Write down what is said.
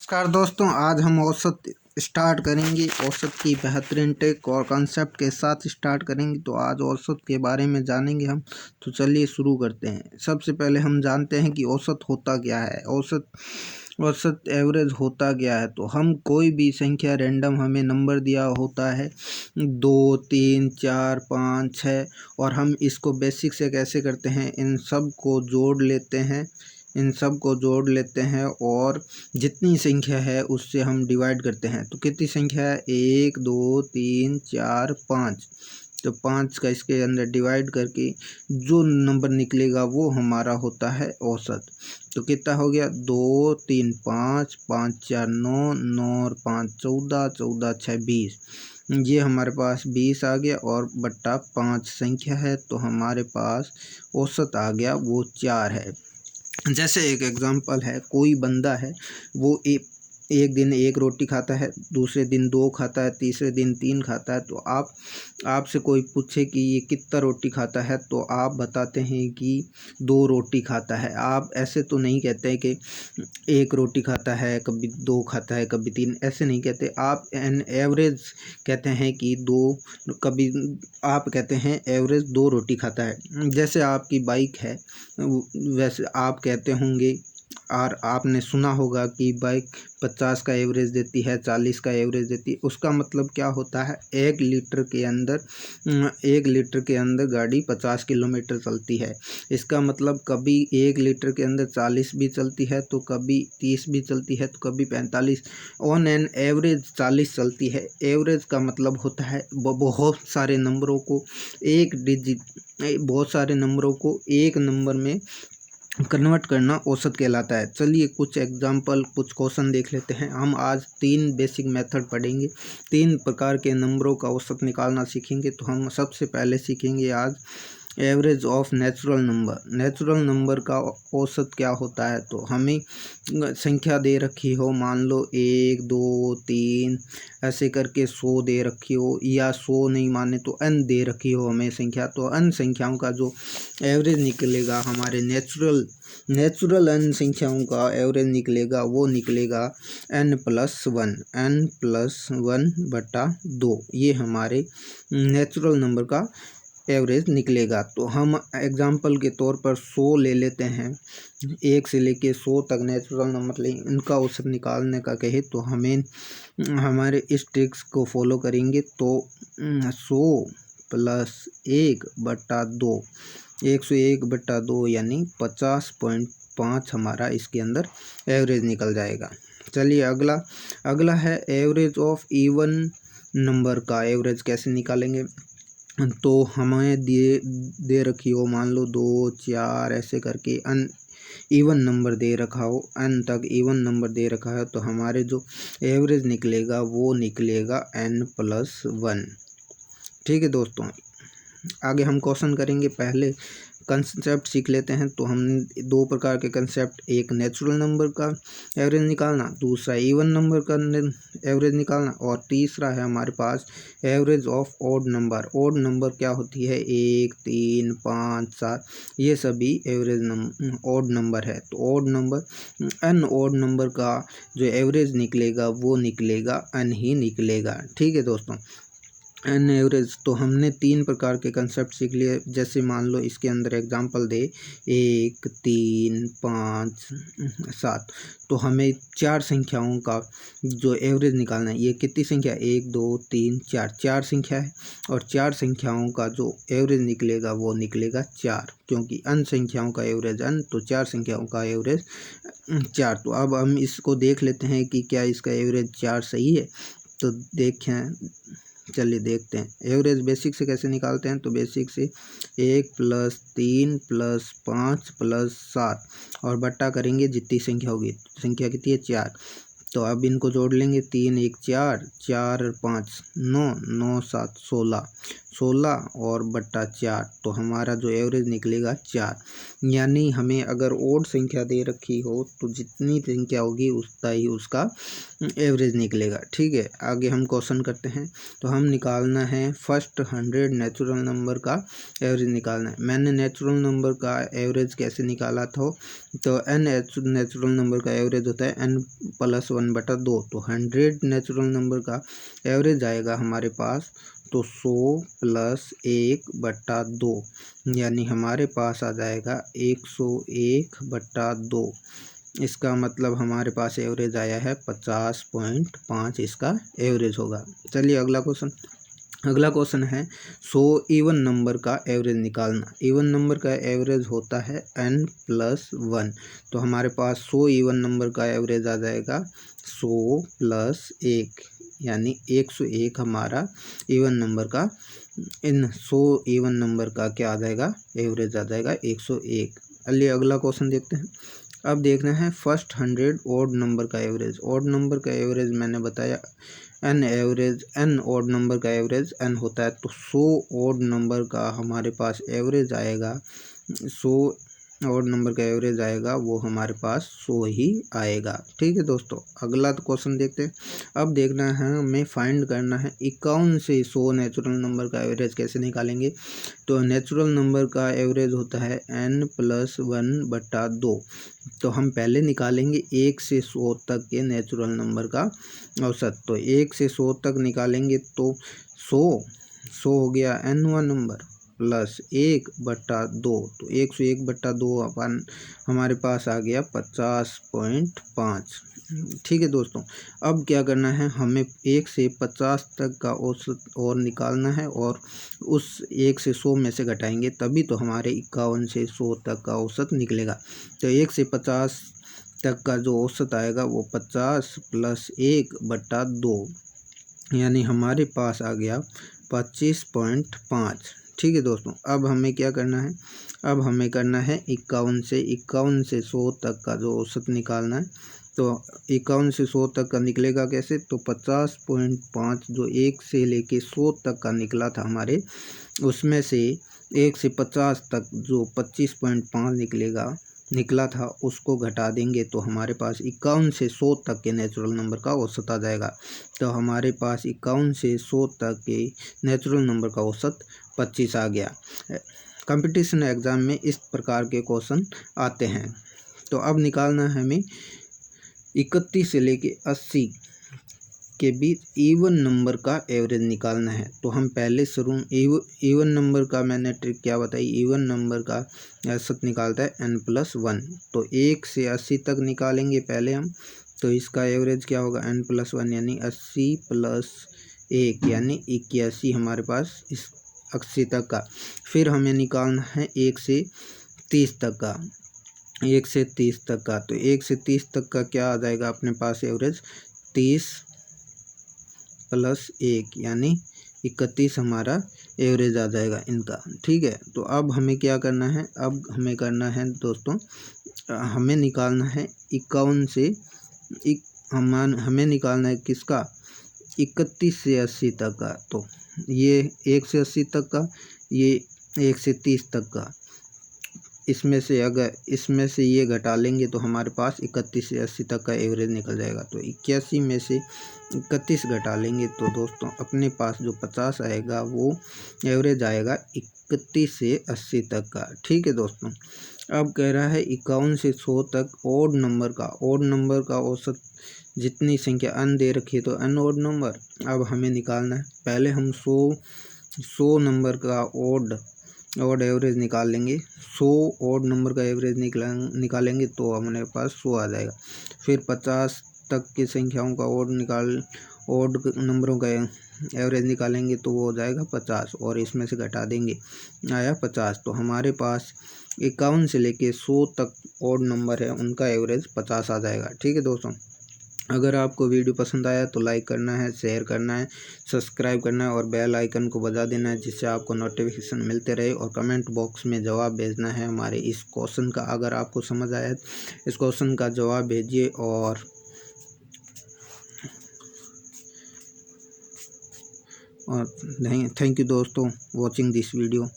नमस्कार दोस्तों, आज हम औसत स्टार्ट करेंगे। औसत की बेहतरीन टेक और कंसेप्ट के साथ स्टार्ट करेंगे। तो आज औसत के बारे में जानेंगे हम। तो चलिए शुरू करते हैं। सबसे पहले हम जानते हैं कि औसत होता क्या है। औसत एवरेज होता क्या है। तो हम कोई भी संख्या रैंडम हमें नंबर दिया होता है 2 3 4 5 6 और हम इसको बेसिक से कैसे करते हैं, इन सब को जोड़ लेते हैं और जितनी संख्या है उससे हम डिवाइड करते हैं। तो कितनी संख्या है, 1 2 3 4 5। तो 5 का इसके अंदर डिवाइड करके जो नंबर निकलेगा वो हमारा होता है औसत। तो कितना हो गया, 2 3 5 5 4 9 9 और 5 14 14 6 20। ये हमारे पास 20 आ गया और बट्टा 5 संख्या है। तो हमारे पास औसत आ गया वो 4 है। जैसे एक एग्जांपल है, कोई बंदा है वो एक दिन 1 रोटी खाता है, दूसरे दिन 2 खाता है, तीसरे दिन 3 खाता है। तो आपसे कोई पूछे कि ये कितना रोटी खाता है, तो आप बताते हैं कि 2 रोटी खाता है। आप ऐसे तो नहीं कहते हैं कि 1 रोटी खाता है, कभी 2 खाता है, कभी 3, ऐसे नहीं कहते। आप एन एवरेज कहते हैं कि 2, कभी आप कहते हैं एवरेज 2 रोटी खाता है। जैसे आपकी बाइक है, वैसे आप कहते होंगे और आपने सुना होगा कि बाइक 50 का एवरेज देती है, 40 का एवरेज देती है। उसका मतलब क्या होता है, 1 लीटर के अंदर गाड़ी 50 किलोमीटर चलती है। इसका मतलब कभी 1 लीटर के अंदर 40 भी चलती है, तो कभी 30 भी चलती है, तो कभी 45। ऑन एन एवरेज 40 चलती है। एवरेज का मतलब होता है बहुत सारे नंबरों को एक नंबर में कन्वर्ट करना औसत कहलाता है। चलिए कुछ क्वेश्चन देख लेते हैं। हम आज 3 बेसिक मेथड पढ़ेंगे, 3 प्रकार के नंबरों का औसत निकालना सीखेंगे। तो हम सबसे पहले सीखेंगे आज एवरेज ऑफ नेचुरल नंबर का औसत क्या होता है। तो हमें संख्या दे रखी हो, मान लो 1 2 3 ऐसे करके 100 दे रखी हो, या 100 नहीं माने तो n दे रखी हो हमें संख्या। तो n संख्याओं का जो एवरेज निकलेगा, हमारे नेचुरल n संख्याओं का एवरेज निकलेगा, वो निकलेगा n+1 बटा 2। ये हमारे नेचुरल नंबर का एवरेज निकलेगा। तो हम एग्जाम्पल के तौर पर 100 ले लेते हैं, 1 से लेके 100 तक नेचुरल नंबर लें। इनका औसत निकालने का कहे तो हमें हमारे इस ट्रिक्स को फॉलो करेंगे। तो 100 + 1 बटा 2, 101 बटा 2 यानी 50.5 हमारा इसके अंदर एवरेज निकल जाएगा। चलिए अगला है एवरेज ऑफ इवन नंबर का एवरेज कैसे निकालेंगे। तो हमें दे रखी हो, मान लो 2 4 ऐसे करके इवन नंबर दे रखा हो, n तक इवन नंबर दे रखा है। तो हमारे जो एवरेज निकलेगा वो निकलेगा n+1। ठीक है दोस्तों, आगे हम क्वेश्चन करेंगे। पहले कंसेप्ट सीख लेते हैं। तो हम 2 प्रकार के कंसेप्ट, एक नेचुरल नंबर का एवरेज निकालना, दूसरा इवन नंबर का एवरेज निकालना, और तीसरा है हमारे पास average of odd number. Odd number क्या होती है, 1 3 5 7, ये सभी एवरेज ऑड नंबर है। तो ऑड नंबर का जो एवरेज निकलेगा वो निकलेगा n ही निकलेगा। ठीक है दोस्तों, एन एवरेज। तो हमने 3 प्रकार के कंसेप्ट सीख लिए। जैसे मान लो इसके अंदर एग्जांपल दे 1 3 5 7, तो हमें 4 संख्याओं का जो एवरेज निकालना है। ये कितनी संख्या, 1 2 3 4 संख्या है, और 4 संख्याओं का जो एवरेज निकलेगा वो निकलेगा 4, क्योंकि n संख्याओं का एवरेज n, तो 4 संख्याओं का एवरेज 4। तो अब हम इसको देख लेते हैं कि क्या इसका एवरेज 4 सही है। तो चलिए देखते हैं एवरेज बेसिक से कैसे निकालते हैं। तो बेसिक से 1 + 3 + 5 + 7 और बट्टा करेंगे जितनी संख्या होगी। संख्या कितनी है, 4। तो अब इनको जोड़ लेंगे, 3 1 4, 4 और 5 9, 9 7 16 और बट्टा 4। तो हमारा जो एवरेज निकलेगा 4। यानी हमें अगर ओड संख्या दे रखी हो तो जितनी संख्या होगी उतना ही उसका एवरेज निकलेगा। ठीक है, आगे हम क्वेश्चन करते हैं। तो हम निकालना है फर्स्ट 100 नेचुरल नंबर का एवरेज निकालना है। मैंने नेचुरल नंबर का एवरेज कैसे निकाला था, तो n नेचुरल नंबर का एवरेज होता है n+1 1/2, तो 100 नेचुरल नंबर का एवरेज आएगा हमारे पास, तो 100 + 1/2 यानी हमारे पास आ जाएगा 101/2। इसका मतलब हमारे पास एवरेज आया है 50.5, इसका एवरेज होगा। चलिए अगला क्वेश्चन है 100 इवन नंबर का एवरेज निकालना। इवन नंबर का एवरेज होता है n+1, तो हमारे पास 100 इवन नंबर का एवरेज आ जाएगा 100 + 1 यानी 101 हमारा इवन नंबर का, इन 100 इवन नंबर का क्या आ जाएगा, एवरेज आ जाएगा 101। चलिए अगला क्वेश्चन देखते हैं। अब देखना है फर्स्ट 100 ऑड नंबर का एवरेज। ऑड नंबर का एवरेज मैंने बताया n ऑड नंबर का एवरेज n होता है, तो 100 ऑड नंबर का हमारे पास एवरेज आएगा, 100 ऑड नंबर का एवरेज आएगा वो हमारे पास 100 ही आएगा। ठीक है दोस्तों, अगला क्वेश्चन देखते हैं। अब देखना है हमें फाइंड करना है 51 से 100 नेचुरल नंबर का एवरेज कैसे निकालेंगे। तो नेचुरल नंबर का एवरेज होता है n+1/2, तो हम पहले निकालेंगे 1 से 100 तक के नेचुरल नंबर का औसत। तो 1 से 100 तक निकालेंगे तो 100 हो गया n1 नंबर + 1/2, तो 101/2 अपन हमारे पास आ गया 50.5। ठीक है दोस्तों, अब क्या करना है, हमें 1 से 50 तक का औसत और निकालना है, और उस 1 से 100 में से घटाएंगे तभी तो हमारे 51 से 100 तक का औसत निकलेगा। तो 1 से 50 तक का जो औसत आएगा वो 50 + 1/2 यानी हमारे पास आ गया 25.5। ठीक है दोस्तों, अब हमें क्या करना है, अब हमें करना है 51 से 100 तक का जो औसत निकालना है। तो 51 से 100 तक का निकलेगा कैसे, तो 50.5 जो 1 से लेके 100 तक का निकला था हमारे, उसमें से 1 से 50 तक जो 25.5 निकला था उसको घटा देंगे तो हमारे पास 51 से 100 तक के नेचुरल नंबर का औसत आ जाएगा। तो हमारे पास 51 से 100 तक के नेचुरल नंबर का औसत 25 आ गया। कंपटीशन एग्ज़ाम में इस प्रकार के क्वेश्चन आते हैं। तो अब निकालना है हमें 31 से लेके 80 के बीच इवन नंबर का एवरेज निकालना है। तो हम पहले शुरू इवन नंबर का मैंने ट्रिक क्या बताई, इवन नंबर का औसत निकालता है n+1, तो 1 से 80 तक निकालेंगे पहले हम, तो इसका एवरेज क्या होगा n+1 यानी 80 + 1 यानी 81 हमारे पास इस 80 तक का। फिर हमें निकालना है 1 से 30 तक का, 1 से 30 तक का, तो 1 से 30 तक का क्या आ जाएगा अपने पास एवरेज, 30 + 1 यानी 31 हमारा एवरेज आ जाएगा इनका। ठीक है, तो अब हमें क्या करना है, अब हमें करना है दोस्तों, हमें निकालना है 51 से हमें निकालना है किसका, 31 से 80 तक का। तो ये 1 से 80 तक का, ये 1 से 30 तक का, इसमें से अगर इसमें से ये घटा लेंगे तो हमारे पास 31 से 80 तक का एवरेज निकल जाएगा। तो 81 में से 31 घटा लेंगे तो दोस्तों अपने पास जो 50 आएगा वो एवरेज आएगा 31 से 80 तक का। ठीक है दोस्तों, अब कह रहा है 51 से 100 तक ऑड नंबर का औसत जितनी संख्या n दे रखी है तो n ऑड नंबर। अब हमें निकालना है, पहले हम 100 नंबर का ऑड एवरेज निकाल लेंगे। 100 ऑड नंबर का एवरेज निकालेंगे तो हमारे पास 100 आ जाएगा। फिर 50 तक की संख्याओं का ऑड नंबरों का एवरेज निकालेंगे तो वो हो जाएगा 50, और इसमें से घटा देंगे आया 50। तो हमारे पास 51 से लेके 100 तक ऑड नंबर है उनका एवरेज 50 आ जाएगा। ठीक है दोस्तों, अगर आपको वीडियो पसंद आया तो लाइक करना है, शेयर करना है, सब्सक्राइब करना है और बेल आइकन को बजा देना है जिससे आपको नोटिफिकेशन मिलते रहे, और कमेंट बॉक्स में जवाब भेजना है हमारे इस क्वेश्चन का। अगर आपको समझ आया इस क्वेश्चन का जवाब भेजिए, और थैंक यू दोस्तों वॉचिंग दिस वीडियो।